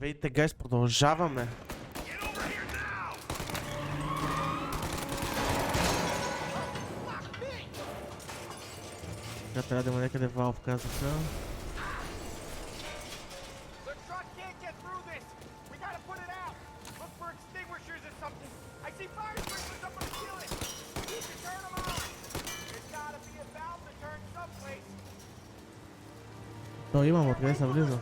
Здравейте, гайс, продължаваме. Сега трябва да има някъде валв, казаха. То имам, откъде съм влизал?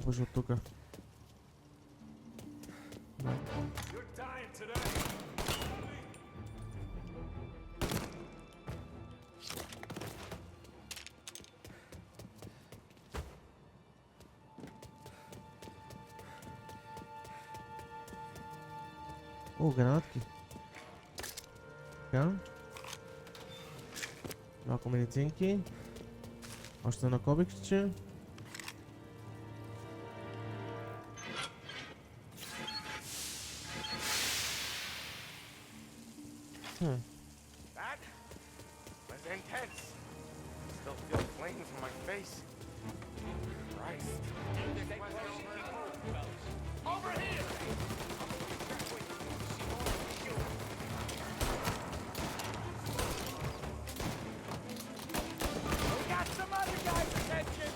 Боже, от тука. О, гранатки. Така. Малко медицинки. Още едно кобикче. That was intense. Still feel flames on my face. Christ. Over here! We got some other guys' attention.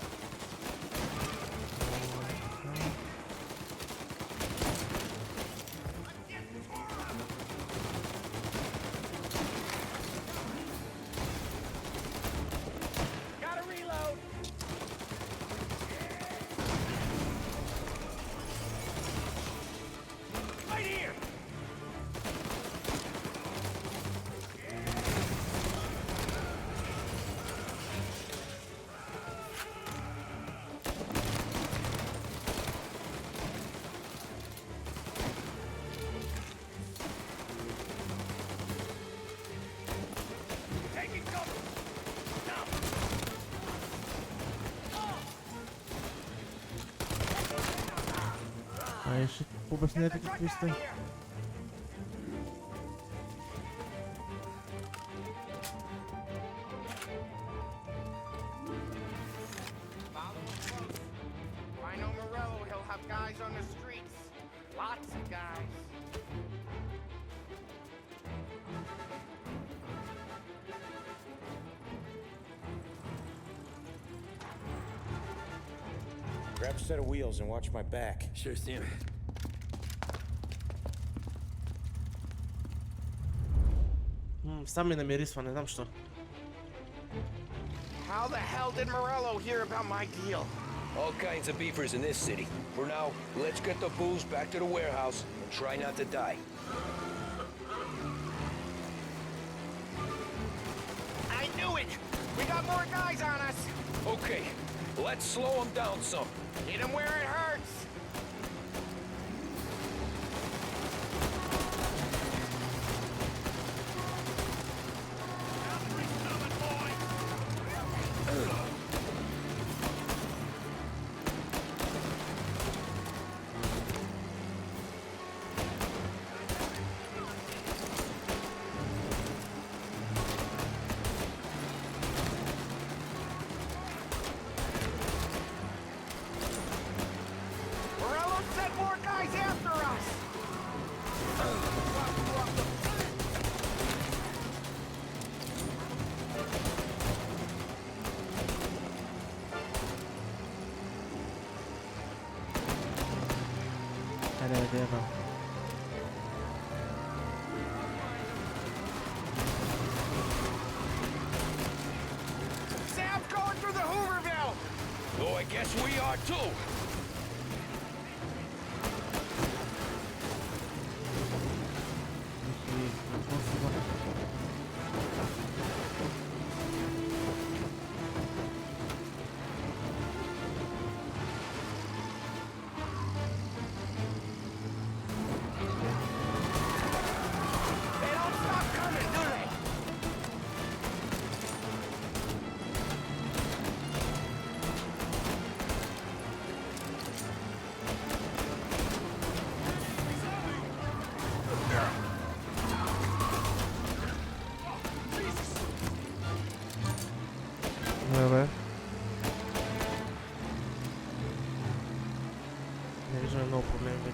Ще обяснете какви сте. Grab a set of wheels and watch my back. Sure thing. Сам ми намирисва, не знам що. How the hell did Morello hear about my deal? All kinds of beefers in this city. For now, let's get the booze back to the warehouse and try not to die. I knew it! We got more guys on us! Okay, let's slow them down some. Hit him where it hurts! Sam's going through the Hooverville! Oh, I guess we are too.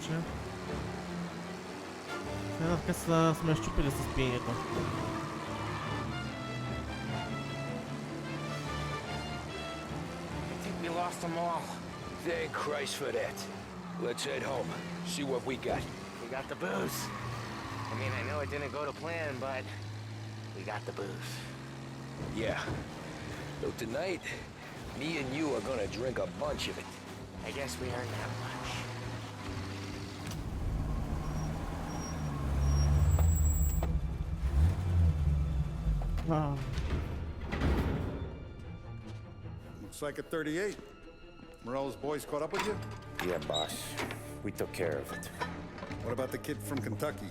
повече. Една така сме щупили с пиенето. I think we lost them all. Thank Christ for that. Let's head home. See what we got. We got the booze. I mean, I know it didn't go to plan, but we got the booze. Yeah. So tonight, me and you are gonna drink a bunch of it. I guess we earned that much. Looks like a 38. Morello's boys caught up with you? Yeah, boss. We took care of it. What about the kid from Kentucky?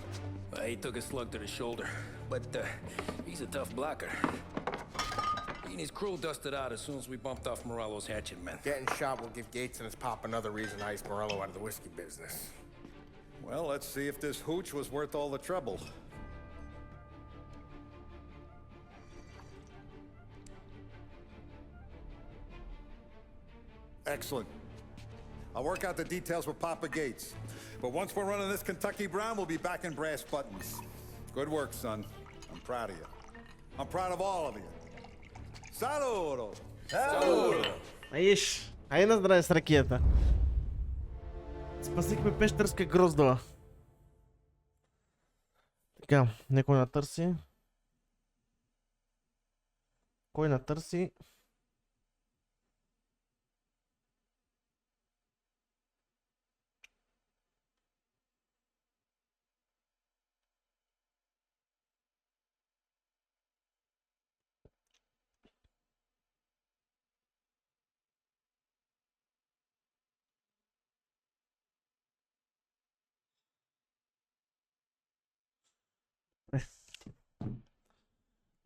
He took a slug to the shoulder, but he's a tough blocker. He and his crew dusted out as soon as we bumped off Morello's hatchet men. Getting shot will give Gates and his pop another reason to ice Morello out of the whiskey business. Well, let's see if this hooch was worth all the trouble. Excellent. I'll work out the details with Papa Gates. But once we're running this Kentucky Brown, we'll be back in brass buttons. Good work, son. I'm proud of you. I'm proud of all of you. Saludo! Аиш, ай на здраве с ракията. Спасихме пещерска гроздова. Така, некой натърси. Кой натърси?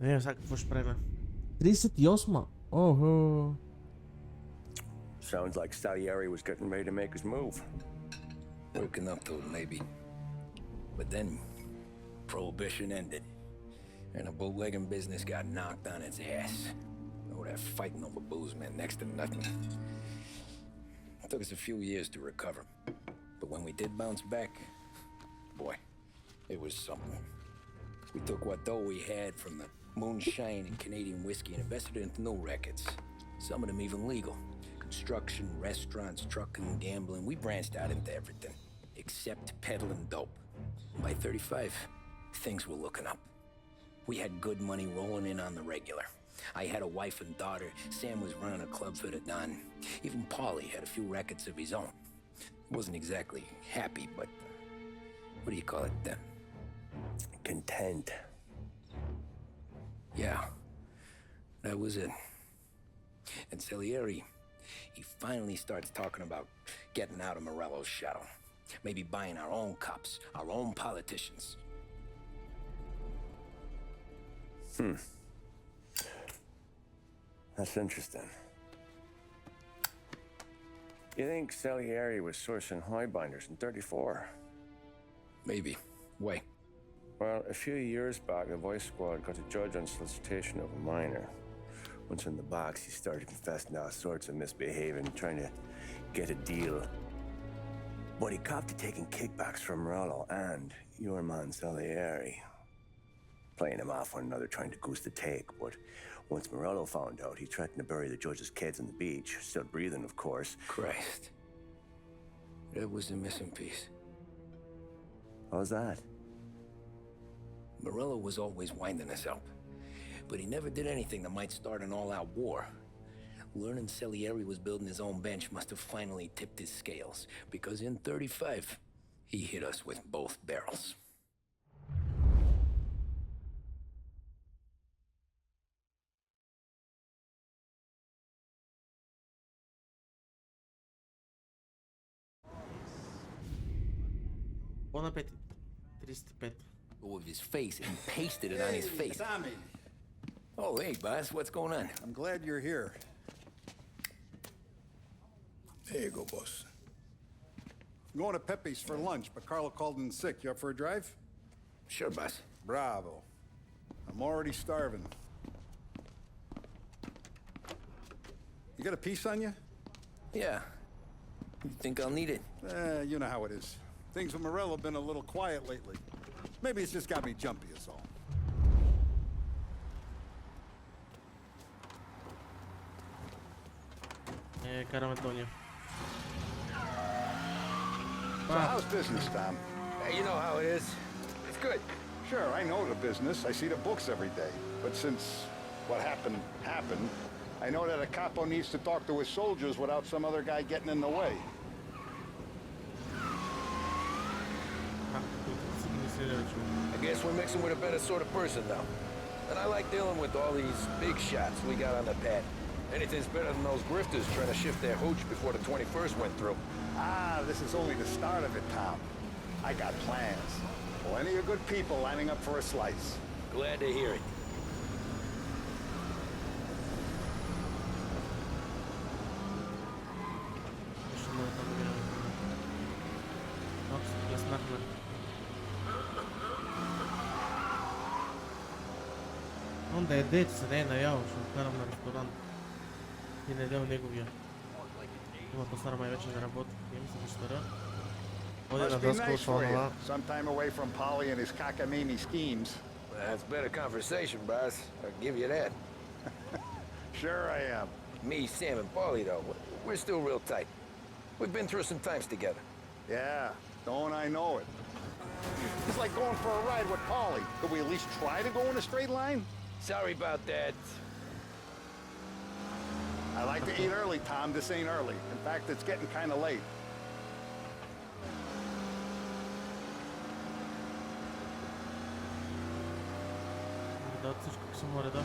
Не, сега какво ще правим? 38-ма! Охо! Sounds like Salieri was getting ready to make his move. Working up to it, maybe. But then, Prohibition ended, and the bootlegging business got knocked on its ass. Oh, that fighting over booze meant next to nothing. It took us a few years to recover, but when we did bounce back, boy, it was something. We took what dough we had from the moonshine and Canadian whiskey and invested it into new rackets. Some of them even legal. Construction, restaurants, trucking, gambling. We branched out into everything, except peddling dope. By 35, things were looking up. We had good money rolling in on the regular. I had a wife and daughter. Sam was running a club for the Don. Even Paulie had a few rackets of his own. Wasn't exactly happy, but what do you call it then? Content. Yeah, that was it. And Salieri, he finally starts talking about getting out of Morello's shadow. Maybe buying our own cops, our own politicians. That's interesting. You think Salieri was sourcing highbinders in 34? Maybe. Why? Well, a few years back, the Vice Squad got a judge on solicitation of a minor. Once in the box, he started confessing all sorts of misbehaving, trying to get a deal. But he copped to taking kickbacks from Morello and your man Salieri. Playing him off one another, trying to goose the take. But once Morello found out, he threatened to bury the judge's kids on the beach. Still breathing, of course. Christ. That was the missing piece. How's that? Morello was always winding us up, but he never did anything that might start an all-out war. Learning Salieri was building his own bench must have finally tipped his scales, because in 35, he hit us with both barrels. Bon appétit. 35. With his face and pasted it on his face. Tommy, Oh, hey, boss, what's going on? I'm glad you're here. There you go, boss. I'm going to Pepe's for lunch, but Carlo called in sick. You up for a drive? Sure, boss. Bravo. I'm already starving. You got a piece on you? Yeah. You think I'll need it? You know how it is. Things with Morello have been a little quiet lately. Maybe it's just got me jumpy is all. Караме Тоня. So how's business, Tom? Hey, you know how it is. It's good. Sure, I know the business. I see the books every day. But since what happened, I know that a capo needs to talk to his soldiers without some other guy getting in the way. I guess we're mixing with a better sort of person now. And I like dealing with all these big shots we got on the pad. Anything's better than those grifters trying to shift their hooch before the 21st went through. Ah, this is only the start of it, Tom. I got plans. Plenty of good people lining up for a slice. Glad to hear it. Ще му там минаме. Опс, плеснахме. Он да еде, че се не е наял, ще го карам на ресторант. И не едел неговия. Моята стара май вече не работи. Им се вещера. Ходи на Must be дъска nice от for you. това. Sometime away from Polly and his cockamamie schemes. That's better conversation, boss. I'll give you that. Sure I am. Me, Sam, and Paulie, though, we're still real tight. We've been through some times together. Yeah, don't I know it. It's like going for a ride with Polly. Could we at least try to go in a straight line? Sorry about that. I like to eat early, Tom. This ain't early. In fact, it's getting kind of late. Да, всичко съм уреда.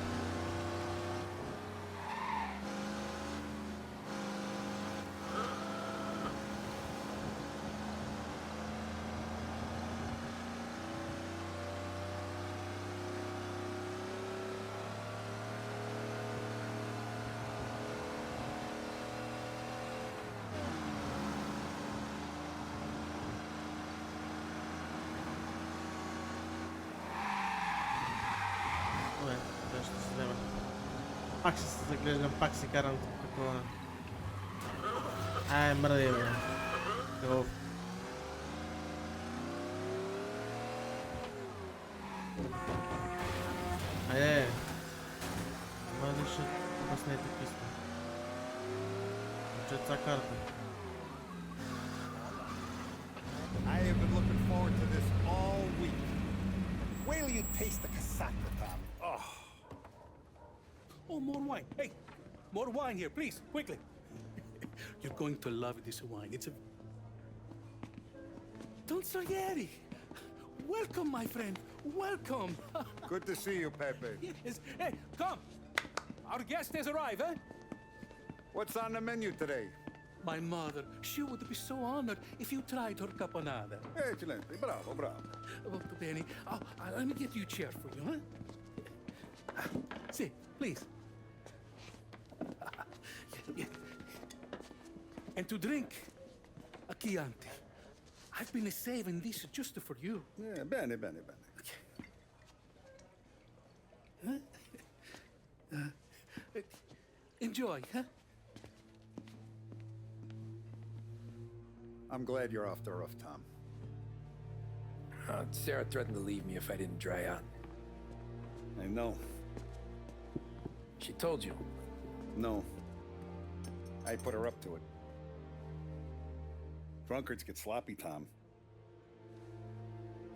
Добре, това ще се вземе. Пак ще се заглеждам, пак си карам такова. Ай, мръди, бе. Хубав. Айде. Мали ще обяснете писма. Учеца карта. I have been looking forward to this all week. Wait till you taste the casaca, Tom. Oh. Oh, more wine. Hey, more wine here, please, quickly. You're going to love this wine. It's a... Don Salieri! Welcome, my friend. Welcome. Good to see you, Pepe. Yes. Hey, come. Our guest has arrived, eh? What's on the menu today? My mother, she would be so honored if you tried her caponata. Excellent. Bravo, bravo. Molto bene. Oh, let me get you a chair for you, huh? Sit, please. And to drink, a Chianti. I've been saving this just for you. Yeah, bene, bene, bene. Enjoy, huh? I'm glad you're off the roof, Tom. Sarah threatened to leave me if I didn't dry out. I know. She told you. No. I put her up to it. Drunkards get sloppy, Tom.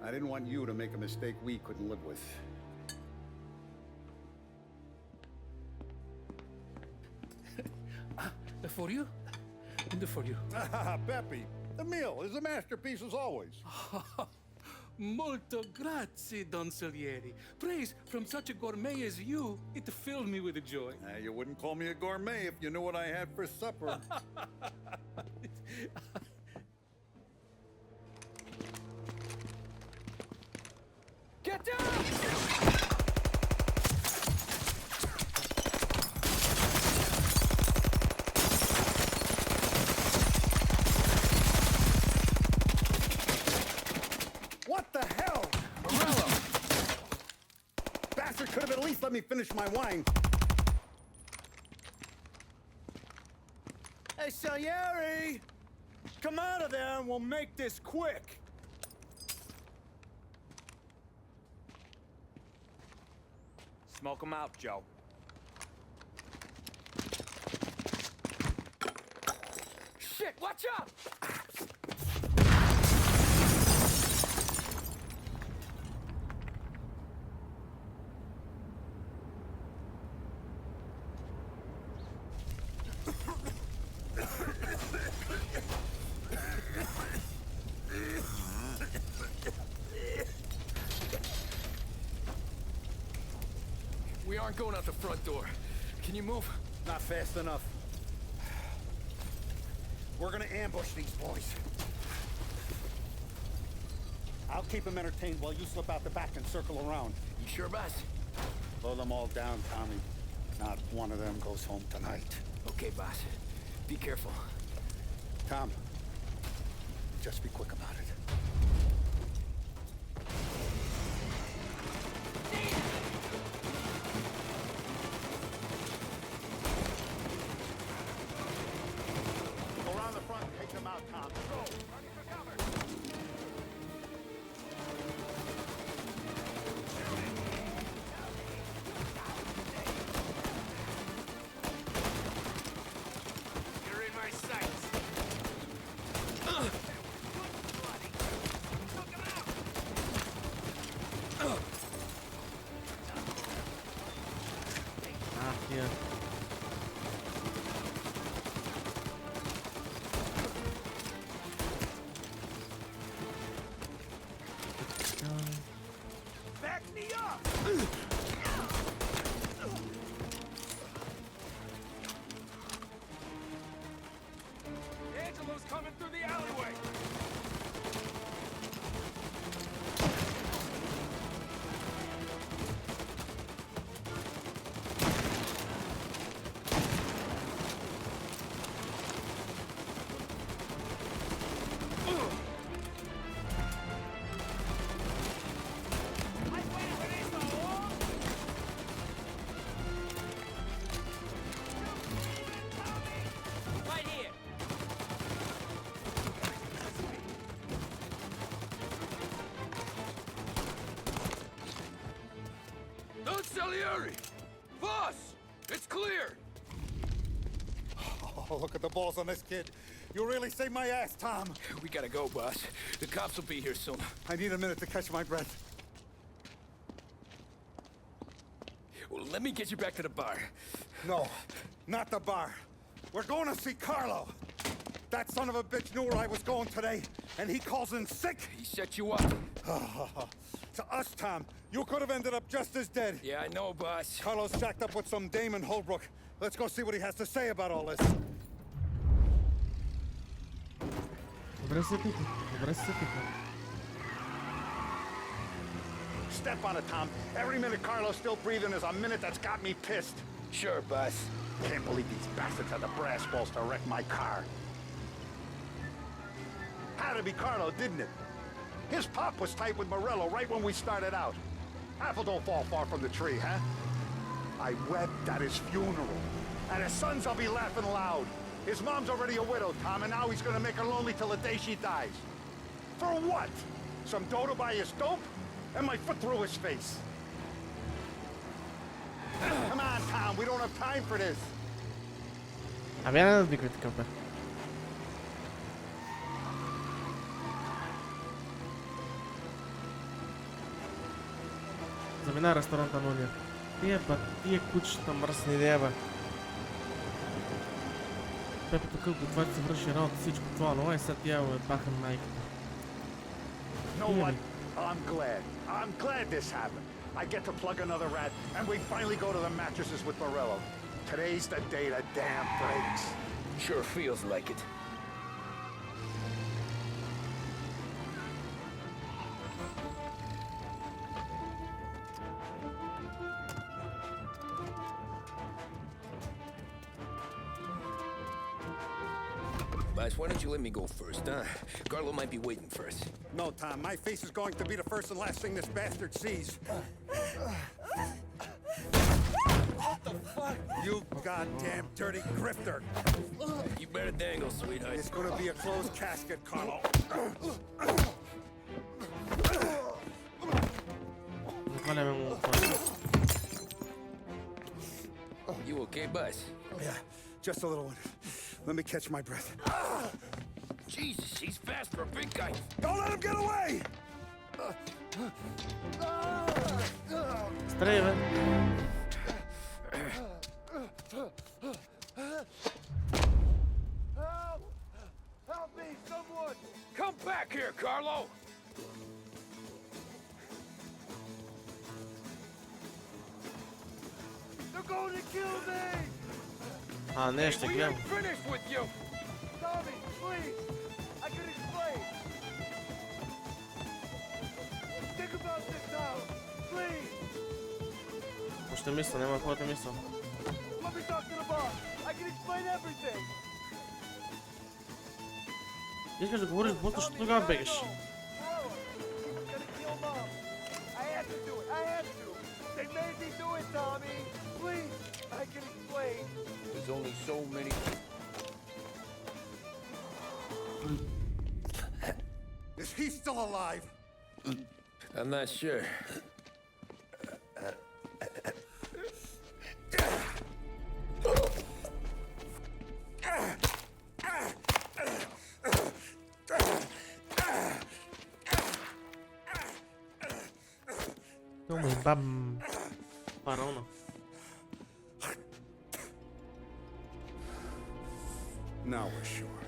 I didn't want you to make a mistake we couldn't live with. For you? And for you. Pepe, the meal is a masterpiece as always. Molto grazie, Don Salieri. Praise from such a gourmet as you, it filled me with joy. You wouldn't call me a gourmet if you knew what I had for supper. Get down! What the hell? Morello! Bastard could have at least let me finish my wine. Hey, Salieri! Come out of there and we'll make this quick. Smoke them out, Joe. Shit, watch out! We aren't going out the front door. Can you move? Not fast enough. We're gonna ambush these boys. I'll keep them entertained while you slip out the back and circle around. You sure, boss? Blow them all down, Tommy. Not one of them goes home tonight. Okay, boss. Be careful. Tom, just be quick about it. Go around the front and take them out, Tom. Go! Ready for cover! You're in my sights. Ah, hier. Back me up! Angelo's coming through the alleyway. Right here. Don Salieri! Boss! It's clear! Oh, look at the balls on this kid. You really saved my ass, Tom. We gotta go, boss. The cops will be here soon. I need a minute to catch my breath. Well, let me get you back to the bar. No, not the bar. We're going to see Carlo. That son of a bitch knew where I was going today, and he calls in sick. He set you up. To us, Tom, you could have ended up just as dead. Yeah, I know, boss. Carlo's jacked up with some dame in Holbrook. Let's go see what he has to say about all this. Добре се пика. Добре се пика. Step on it, Tom. Every minute Carlo's still breathing is a minute that's got me pissed. Sure, boss. Can't believe these bastards had the brass balls to wreck my car. Had to be Carlo, didn't it? His pop was tight with Morello right when we started out. Apple don't fall far from the tree, huh? I wept at his funeral. At his sons, I'll be laughing loud. His mom's already a widow, Tom, and now he's gonna make her lonely till the day she dies. For what? Some dough to buy his dope? And my foot through his face. Come on, Tom, we don't have time for this. Abia n-am decât căpă. Замина ресторанта нуля. Тия кучета мръсни деба. Пепе тук готвачи се върши работа всичко това, но е сега тия баха майката. You know what? I'm glad. I'm glad this happened. I get to plug another rat, and we finally go to the mattresses with Morello. Today's the day the dam breaks. Sure feels like it. Boss, why don't you let me go first, huh? Carlo might be waiting for us. No, Tom, my face is going to be the first and last thing this bastard sees. What the fuck? You goddamn dirty grifter. You better dangle, sweetheart. It's gonna be a closed casket, Carlo. Валяме му това. You okay, Buzz? Yeah, just a little one. Let me catch my breath. Jesus, he's fast for a big guy. Don't let him get away! Стрей, бе. Help! Help me, someone! Come back here, Carlo! They're going to kill me! А, не, ще We гледам. ain't finished with you! Tommy, please! I can explain! Think about this now! Please! Още мисля, няма какво да мисля. Let me talk to the boss! I can explain everything! Искаш да говориш с боса, защо тогава бегаш? I had to do it! I had to! They made me do it, Tommy! Please! I can explain! There's only so many... Is he still alive? I'm not sure. Não, bam. Parona. Now we're sure.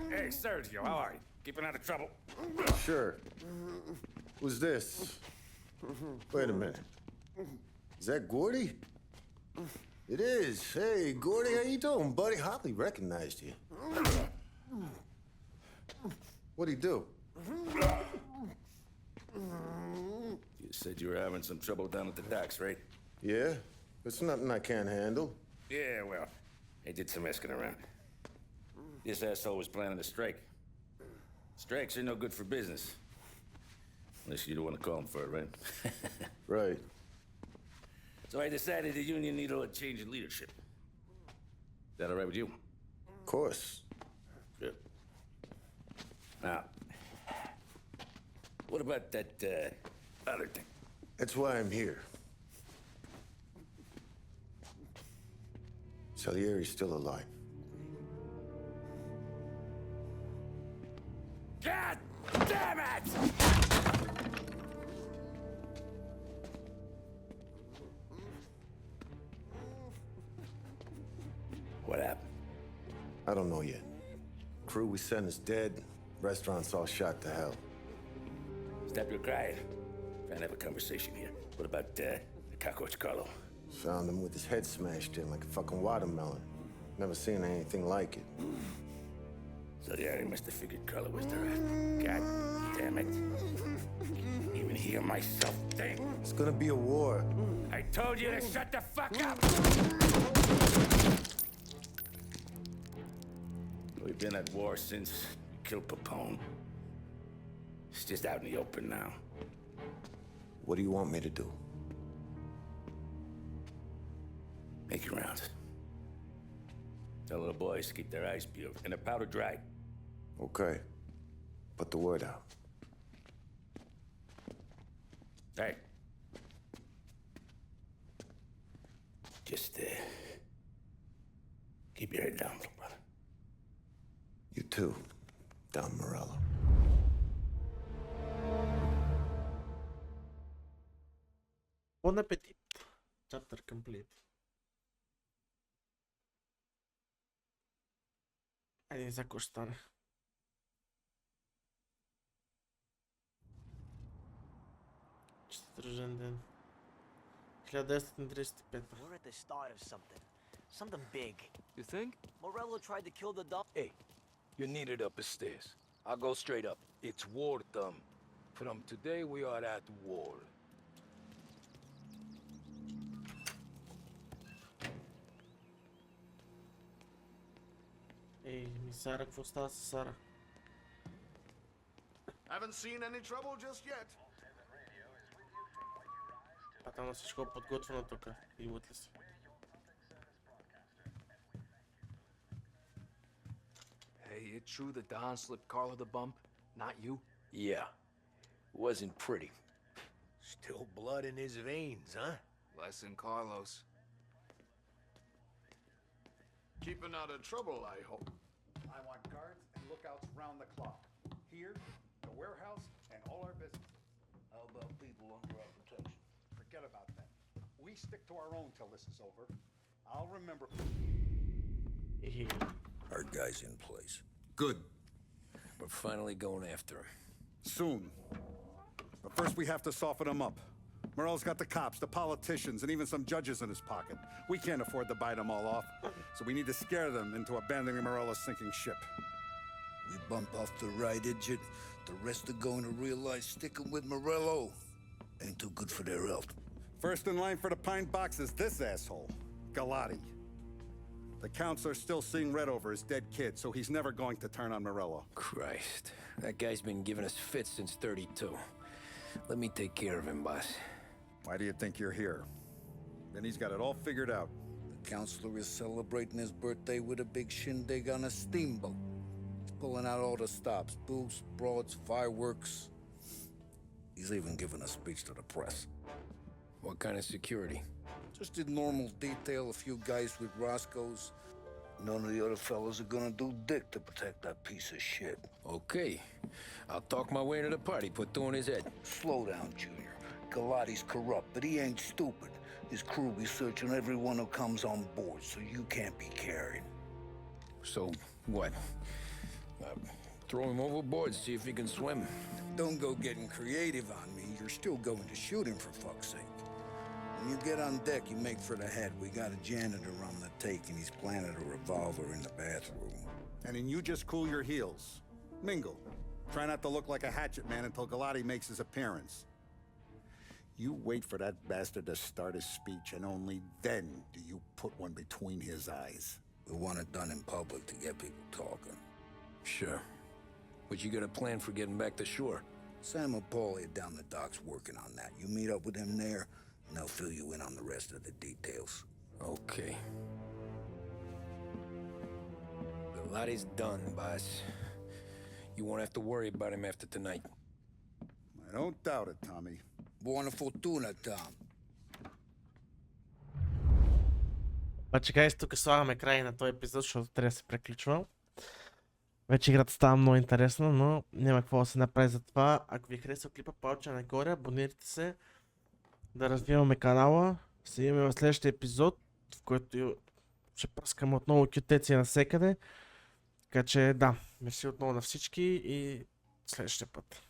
Hey, Sergio, how are you? Keeping out of trouble? Sure. Who's this? Wait a minute. Is that Gordy? It is. Hey, Gordy, how you doing, buddy? Hardly recognized you. What'd he do? You said you were having some trouble down at the docks, right? Yeah? It's nothing I can't handle. Yeah, well, they did some asking around. This asshole was planning a strike. Strikes are no good for business. Unless you don't want to call him for it, right? Right. So I decided the union needed a change in leadership. Is that all right with you? Of course. Good. Now, what about that, other thing? That's why I'm here. Salieri's still alive. God damn it! What happened? I don't know yet. Crew we sent is dead. Restaurant's all shot to hell. Stop your crying. Trying to have a conversation here. What about, the cockroach Carlo? Found him with his head smashed in like a fucking watermelon. Never seen anything like it. So yeah, he must have figured Carlo was the rat. God damn it. Even hear myself think. It's gonna be a war. I told you to shut the fuck up! We've been at war since we killed Papone. It's just out in the open now. What do you want me to do? Make your rounds. Tell little boys to keep their eyes peeled and their powder dry. Okay. Put the word out. Hey. Just, keep your head down, little brother. You too, Don Morello. Bon appetit. Chapter complete. Айде за какво ще стане. Четвъртък ден. 1935. We're at the start of something. Something big. You think? Morello tried to kill the dog. Hey, you're needed up the stairs. I'll go straight up. It's war, Thumb. From today, we are at war. Ей, ми Сара, какво става с Сара? Haven't seen any trouble just yet. А там на всичко е подготвено тук. И вътре си. Hey, it's true that Don slipped Carlo the bump? Not you? Yeah. Wasn't pretty. Still blood in his veins, huh? Less than Carlos. Keeping out of trouble, I hope. I want guards and lookouts round the clock. Here, the warehouse, and all our business. How about people under our protection? Forget about that. We stick to our own till this is over. I'll remember. Our guy's in place. Good. We're finally going after him. Soon. But first we have to soften him up. Morello's got the cops, the politicians, and even some judges in his pocket. We can't afford to bite them all off, so we need to scare them into abandoning Morello's sinking ship. We bump off the right idiot. The rest are going to realize sticking with Morello ain't too good for their health. First in line for the pine box is this asshole, Galati. The counselor's still seeing red over his dead kid, so he's never going to turn on Morello. Christ. That guy's been giving us fits since 32. Let me take care of him, boss. Why do you think you're here? Then he's got it all figured out. The counselor is celebrating his birthday with a big shindig on a steamboat. He's pulling out all the stops, booze, broads, fireworks. He's even giving a speech to the press. What kind of security? Just in normal detail, a few guys with Roscoe's. None of the other fellas are gonna do dick to protect that piece of shit. Okay. I'll talk my way into the party, put two in his head. Slow down, Junior. Galati's corrupt, but he ain't stupid. His crew be searching everyone who comes on board, so you can't be carried. So, what? Throw him overboard, see if he can swim. Don't go getting creative on me. You're still going to shoot him, for fuck's sake. When you get on deck, you make for the head. We got a janitor on the take, and he's planted a revolver in the bathroom. And then you just cool your heels. Mingle. Try not to look like a hatchet man until Galati makes his appearance. You wait for that bastard to start his speech, and only then do you put one between his eyes. We want it done in public to get people talking. Sure. But you got a plan for getting back to shore? Sam and Paul are down the docks working on that. You meet up with him there, and they'll fill you in on the rest of the details. Okay. Galati's done, boss. You won't have to worry about him after tonight. I don't doubt it, Tommy. Buona fortuna, Tom. Обаче, гайс, тук слагаме край на този епизод, защото трябва да се приключва. Вече играта става много интересна, но няма какво да се направи за това. Ако ви харесва клипа, палче нагоре, абонирайте се, да развиваме канала. Се имаме в следващия епизод, в който ще пръскаме отново кютеци навсекъде. Така че да, мерси отново на всички и следващия път.